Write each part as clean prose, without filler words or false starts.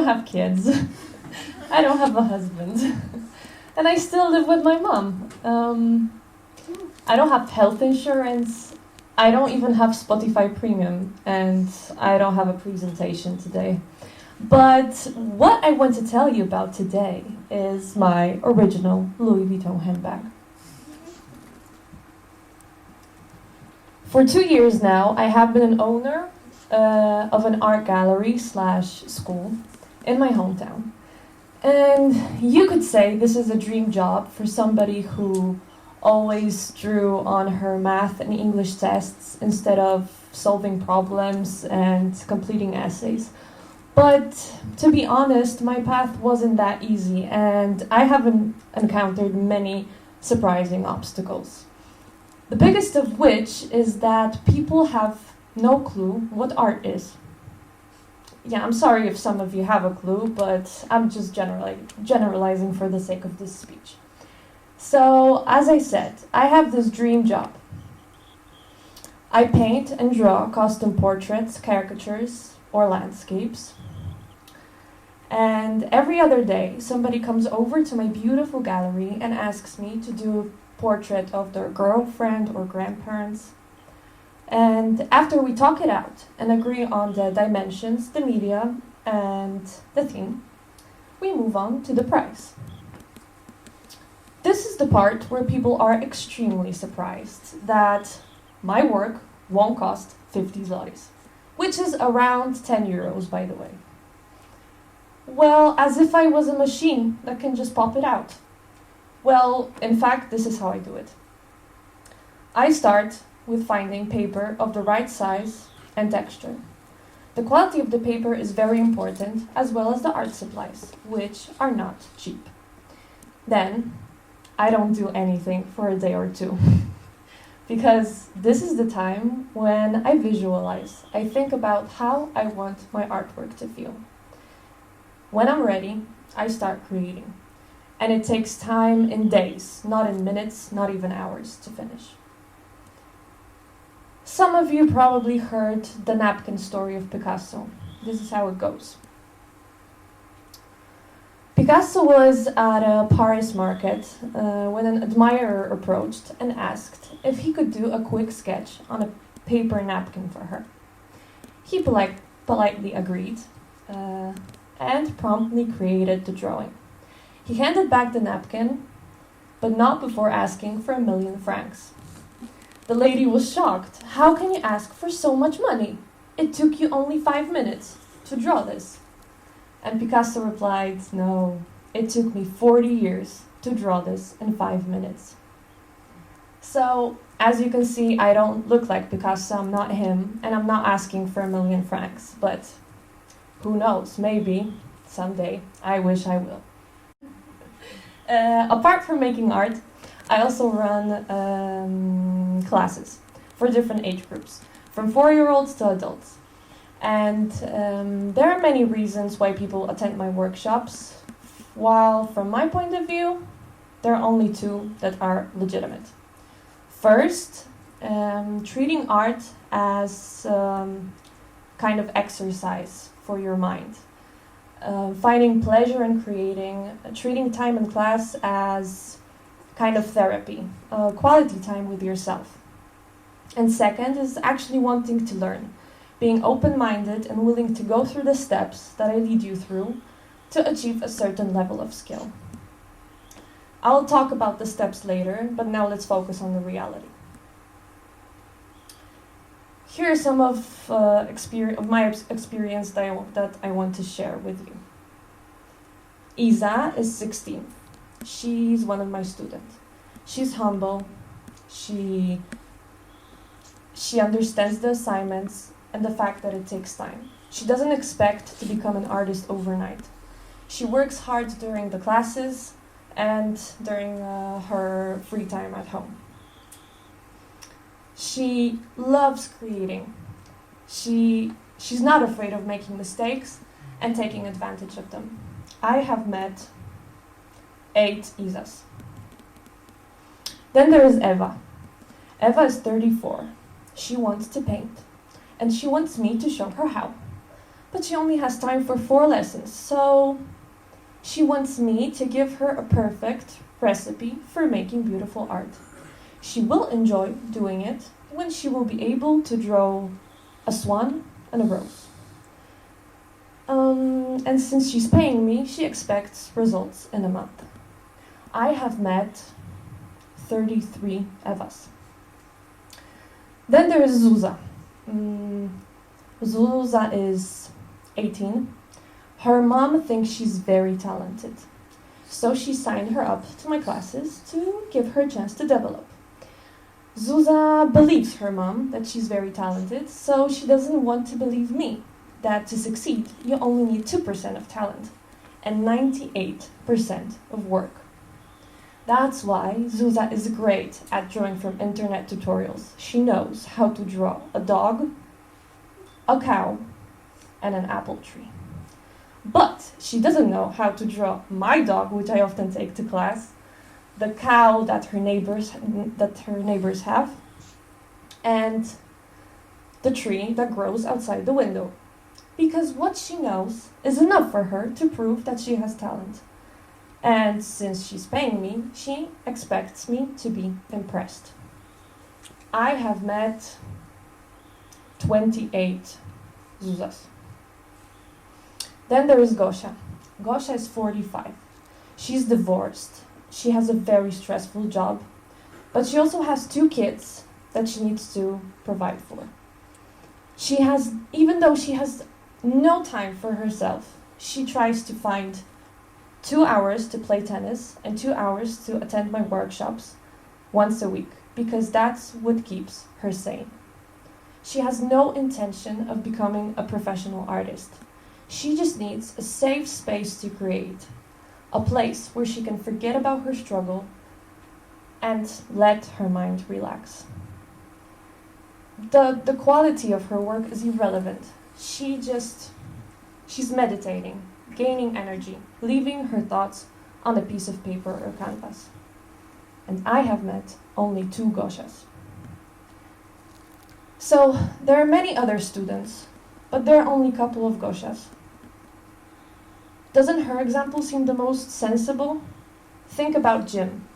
don't have kids. I don't have a husband. And I still live with my mom. I don't have health insurance. I don't even have Spotify Premium. And I don't have a presentation today. But what I want to tell you about today is my original Louis Vuitton handbag. For 2 years now, I have been an owner of an art gallery / school in my hometown. And you could say this is a dream job for somebody who always drew on her math and English tests instead of solving problems and completing essays. But to be honest, my path wasn't that easy, and I haven't encountered many surprising obstacles. The biggest of which is that people have no clue what art is. Yeah, I'm sorry if some of you have a clue, but I'm just generalizing for the sake of this speech. So, as I said, I have this dream job. I paint and draw custom portraits, caricatures, or landscapes. And every other day, somebody comes over to my beautiful gallery and asks me to do a portrait of their girlfriend or grandparents. And after we talk it out and agree on the dimensions, the media, and the theme, we move on to the price. This is the part where people are extremely surprised that my work won't cost 50 zlotys, which is around 10 euros, by the way. Well, as if I was a machine that can just pop it out. Well, in fact, this is how I do it. I start with finding paper of the right size and texture. The quality of the paper is very important, as well as the art supplies, which are not cheap. Then, I don't do anything for a day or two. Because this is the time when I visualize. I think about how I want my artwork to feel. When I'm ready, I start creating. And it takes time in days, not in minutes, not even hours to finish. Some of you probably heard the napkin story of Picasso. This is how it goes. Picasso was at a Paris market when an admirer approached and asked if he could do a quick sketch on a paper napkin for her. He politely agreed and promptly created the drawing. He handed back the napkin, but not before asking for 1,000,000 francs. The lady was shocked. How can you ask for so much money? It took you only 5 minutes to draw this. And Picasso replied, no, it took me 40 years to draw this in 5 minutes. So, as you can see, I don't look like Picasso, I'm not him, and I'm not asking for 1,000,000 francs, but who knows, maybe, someday, I wish I will. Apart from making art, I also run classes for different age groups, from 4-year-olds to adults. And there are many reasons why people attend my workshops, while from my point of view, there are only 2 that are legitimate. First, treating art as kind of exercise for your mind. Finding pleasure in creating, treating time in class as kind of therapy, quality time with yourself. And second is actually wanting to learn, being open-minded and willing to go through the steps that I lead you through to achieve a certain level of skill. I'll talk about the steps later, but now let's focus on the reality. Here are some of my experience that I want to share with you. Isa is 16. She's one of my students. She's humble. She understands the assignments and the fact that it takes time. She doesn't expect to become an artist overnight. She works hard during the classes and during her free time at home. She loves creating. She's not afraid of making mistakes and taking advantage of them. I have met 8 Isas. Then there is Eva. Eva is 34. She wants to paint, and she wants me to show her how. but she only has time for 4 lessons, so she wants me to give her a perfect recipe for making beautiful art. She will enjoy doing it when she will be able to draw a swan and a rose. And since she's paying me, she expects results in a month. I have met 33 Evas. Then there is Zuza. Zuza is 18. Her mom thinks she's very talented, so she signed her up to my classes to give her a chance to develop. Zuza believes her mom that she's very talented, so she doesn't want to believe me that to succeed, you only need 2% of talent and 98% of work. That's why Zuza is great at drawing from internet tutorials. She knows how to draw a dog, a cow, and an apple tree. But she doesn't know how to draw my dog, which I often take to class, the cow that her neighbors have, and the tree that grows outside the window. Because what she knows is enough for her to prove that she has talent. And since she's paying me, she expects me to be impressed. I have met 28 Zuzas. Then there is Gosia. Gosia is 45. She's divorced. She has a very stressful job, but she also has 2 kids that she needs to provide for. Even though she has no time for herself, she tries to find 2 hours to play tennis and 2 hours to attend my workshops once a week, because that's what keeps her sane. She has no intention of becoming a professional artist. She just needs a safe space to create, a place where she can forget about her struggle and let her mind relax. The quality of her work is irrelevant. She's meditating, gaining energy, leaving her thoughts on a piece of paper or canvas. And I have met only 2 Gosias. So there are many other students, but there are only a couple of Gosias. Doesn't her example seem the most sensible? Think about gym.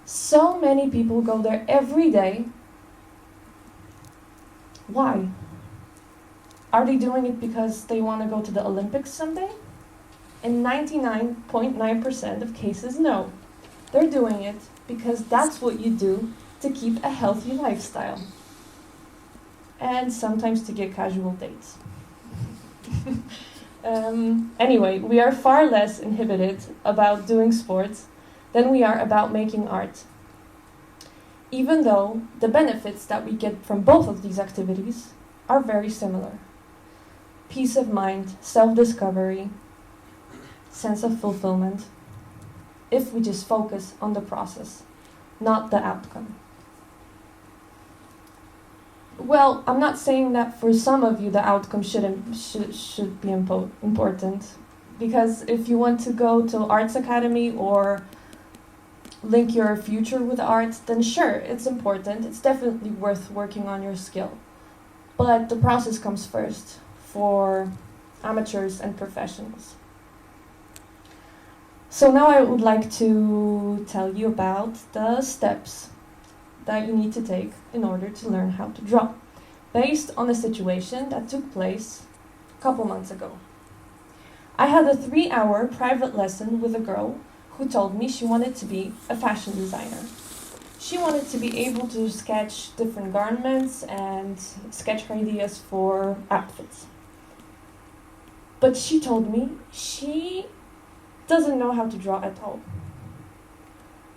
So many people go there every day. Why? Are they doing it because they want to go to the Olympics someday? In 99.9% of cases, no. They're doing it because that's what you do to keep a healthy lifestyle. And sometimes to get casual dates. Anyway, we are far less inhibited about doing sports than we are about making art. Even though the benefits that we get from both of these activities are very similar. Peace of mind, self-discovery, sense of fulfillment, if we just focus on the process, not the outcome. Well, I'm not saying that for some of you the outcome should be important, because if you want to go to Arts Academy or link your future with art, then sure, it's important. It's definitely worth working on your skill. But the process comes first for amateurs and professionals. So now I would like to tell you about the steps that you need to take in order to learn how to draw, based on a situation that took place a couple months ago. I had a 3-hour private lesson with a girl who told me she wanted to be a fashion designer. She wanted to be able to sketch different garments and sketch her ideas for outfits. But she told me she doesn't know how to draw at all.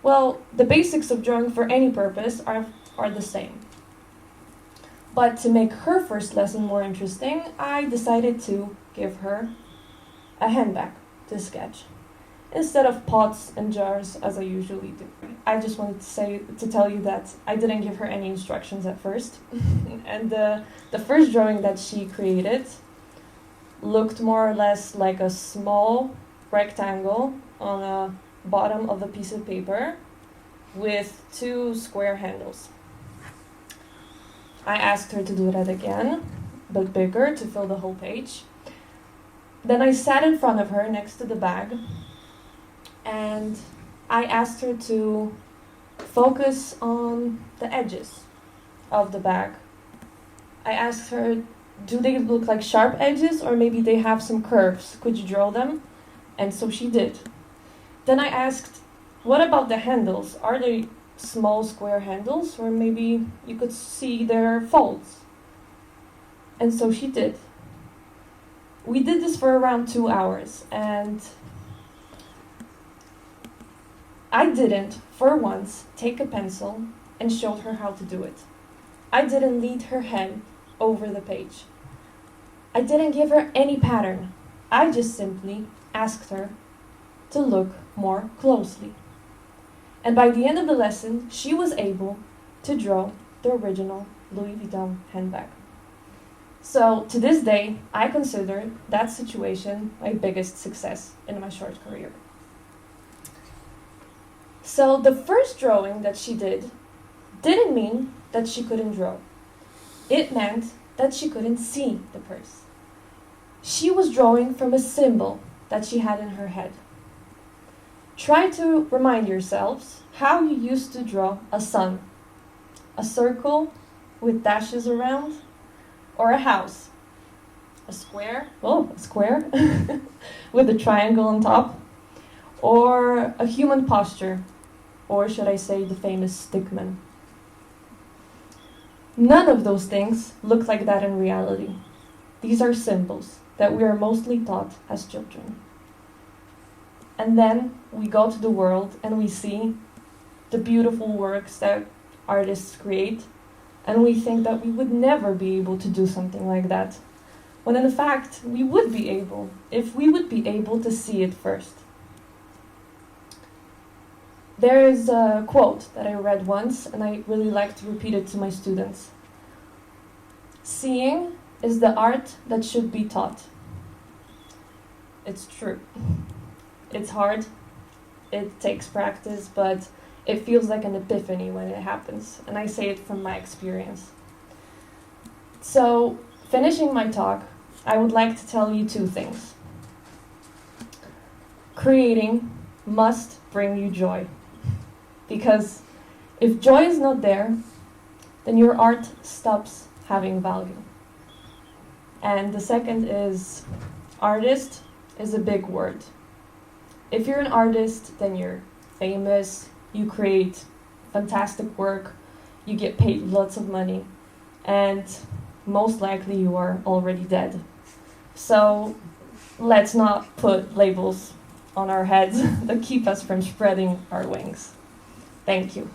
Well, the basics of drawing for any purpose are the same. But to make her first lesson more interesting, I decided to give her a handbag to sketch, instead of pots and jars as I usually do. I just wanted to tell you that I didn't give her any instructions at first. And the first drawing that she created looked more or less like a small rectangle on a bottom of a piece of paper with 2 square handles. I asked her to do that again, but bigger, to fill the whole page. Then I sat in front of her next to the bag, and I asked her to focus on the edges of the bag. I asked her, do they look like sharp edges, or maybe they have some curves? Could you draw them? And so she did. Then I asked, what about the handles? Are they small square handles, or maybe you could see their folds? And so she did. We did this for around 2 hours, and I didn't, for once, take a pencil and showed her how to do it. I didn't lead her head over the page. I didn't give her any pattern. I just simply asked her to look more closely. And by the end of the lesson, she was able to draw the original Louis Vuitton handbag. So to this day, I consider that situation my biggest success in my short career. So the first drawing that she didn't mean that she couldn't draw. It meant that she couldn't see the purse. She was drawing from a symbol that she had in her head. Try to remind yourselves how you used to draw a sun. A circle with dashes around, or a house. A square with a triangle on top, or a human posture, or should I say the famous stickman. None of those things look like that in reality. These are symbols that we are mostly taught as children. And then we go to the world and we see the beautiful works that artists create, and we think that we would never be able to do something like that, when in fact we would be able, if we would be able to see it first. There is a quote that I read once, and I really like to repeat it to my students. Seeing is the art that should be taught. It's true. It's hard, it takes practice, but it feels like an epiphany when it happens, and I say it from my experience. So, finishing my talk, I would like to tell you 2 things. Creating must bring you joy, because if joy is not there, then your art stops having value. And the second is, artist is a big word. If you're an artist, then you're famous, you create fantastic work, you get paid lots of money, and most likely you are already dead. So let's not put labels on our heads that keep us from spreading our wings. Thank you.